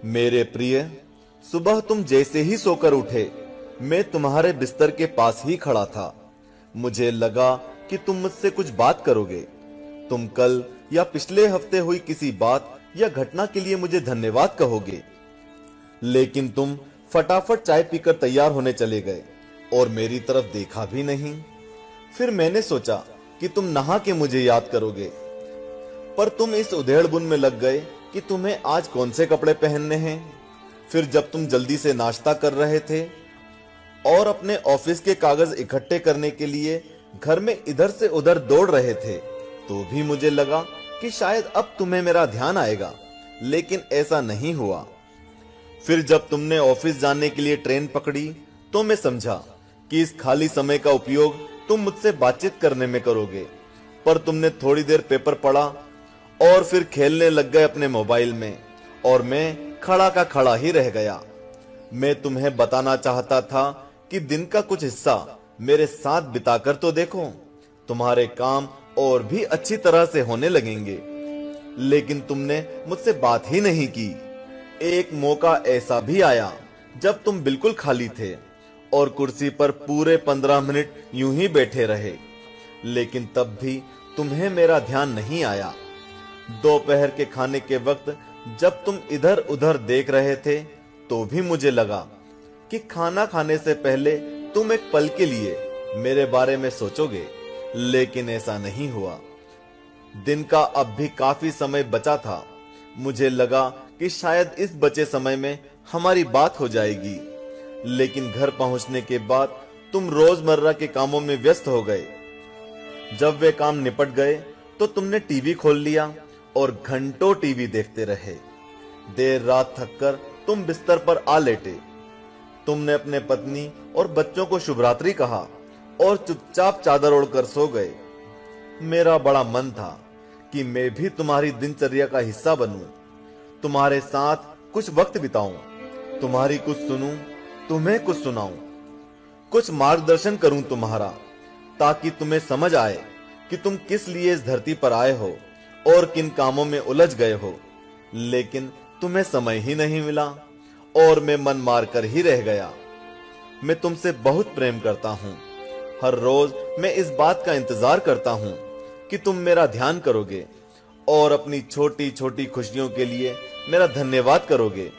मेरे प्रिय, सुबह तुम जैसे ही सोकर उठे, मैं तुम्हारे बिस्तर के पास ही खड़ा था। मुझे लगा कि तुम मुझसे कुछ बात करोगे। तुम कल या पिछले हफ्ते हुई किसी बात या घटना के लिए मुझे धन्यवाद कहोगे, लेकिन तुम फटाफट चाय पीकर तैयार होने चले गए और मेरी तरफ देखा भी नहीं। फिर मैंने सोचा कि तुम नहा के मुझे याद करोगे, पर तुम इस उधेड़बुन में लग गए कि तुम्हें आज कौन से कपड़े पहनने हैं। फिर जब तुम जल्दी से नाश्ता कर रहे थे और अपने ऑफिस के कागज इकट्ठे करने के लिए घर में इधर से उधर दौड़ रहे थे, तो भी मुझे लगा कि शायद अब तुम्हें मेरा ध्यान आएगा, लेकिन ऐसा नहीं हुआ। फिर जब तुमने ऑफिस जाने के लिए ट्रेन पकड़ी, तो मैं समझा कि इस खाली समय का उपयोग तुम मुझसे बातचीत करने में करोगे, पर तुमने थोड़ी देर पेपर पढ़ा और फिर खेलने लग गए अपने मोबाइल में, और मैं खड़ा का खड़ा ही रह गया। मैं तुम्हें बताना चाहता था कि दिन का कुछ हिस्सा मेरे साथ बिताकर तो देखो, तुम्हारे काम और भी अच्छी तरह से होने लगेंगे, लेकिन तुमने मुझसे बात ही नहीं की। एक मौका ऐसा भी आया जब तुम बिल्कुल खाली थे और कुर्सी पर पूरे 15 मिनट यूं ही बैठे रहे, लेकिन तब भी तुम्हें मेरा ध्यान नहीं आया। दोपहर के खाने के वक्त जब तुम इधर उधर देख रहे थे, तो भी मुझे लगा कि खाना खाने से पहले तुम एक पल के लिए मेरे बारे में सोचोगे, लेकिन ऐसा नहीं हुआ। दिन का अब भी काफी समय बचा था। मुझे लगा कि शायद इस बचे समय में हमारी बात हो जाएगी, लेकिन घर पहुंचने के बाद तुम रोजमर्रा के कामों में व्यस्त हो गए। जब वे काम निपट गए तो तुमने टीवी खोल लिया और घंटों टीवी देखते रहे। देर रात थककर तुम बिस्तर पर आ लेटे। तुमने अपने पत्नी और बच्चों को शुभरात्रि कहा और चुपचाप चादर ओढ़कर सो गए। मेरा बड़ा मन था कि मैं भी तुम्हारी दिनचर्या का हिस्सा बनूं, तुम्हारे साथ कुछ वक्त बिताऊं, तुम्हारी कुछ सुनूं, तुम्हें कुछ सुनाऊं, कुछ मार्गदर्शन करूं तुम्हारा, ताकि तुम्हें समझ आए कि तुम किस लिए इस धरती पर आए हो और किन कामों में उलझ गए हो। लेकिन तुम्हें समय ही नहीं मिला और मैं मन मार कर ही रह गया। मैं तुमसे बहुत प्रेम करता हूं। हर रोज मैं इस बात का इंतजार करता हूं कि तुम मेरा ध्यान करोगे और अपनी छोटी छोटी खुशियों के लिए मेरा धन्यवाद करोगे।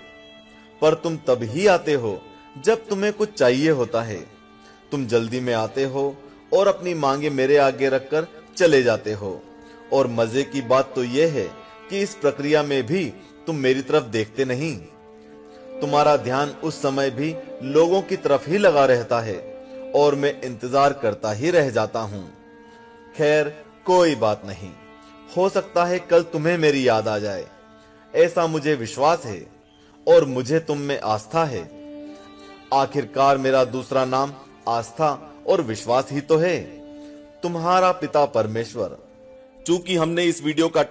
पर तुम तब ही आते हो जब तुम्हें कुछ चाहिए होता है। तुम जल्दी में आते हो और अपनी मांगे मेरे आगे रखकर चले जाते हो। और मजे की बात तो यह है कि इस प्रक्रिया में भी तुम मेरी तरफ देखते नहीं। तुम्हारा ध्यान उस समय भी लोगों की तरफ ही लगा रहता है और मैं इंतजार करता ही रह जाता हूं। खैर, कोई बात नहीं, हो सकता है कल तुम्हें मेरी याद आ जाए, ऐसा मुझे विश्वास है और मुझे तुम में आस्था है। आखिरकार मेरा दूसरा नाम आस्था और विश्वास ही तो है। तुम्हारा पिता परमेश्वर। चूंकि हमने इस वीडियो का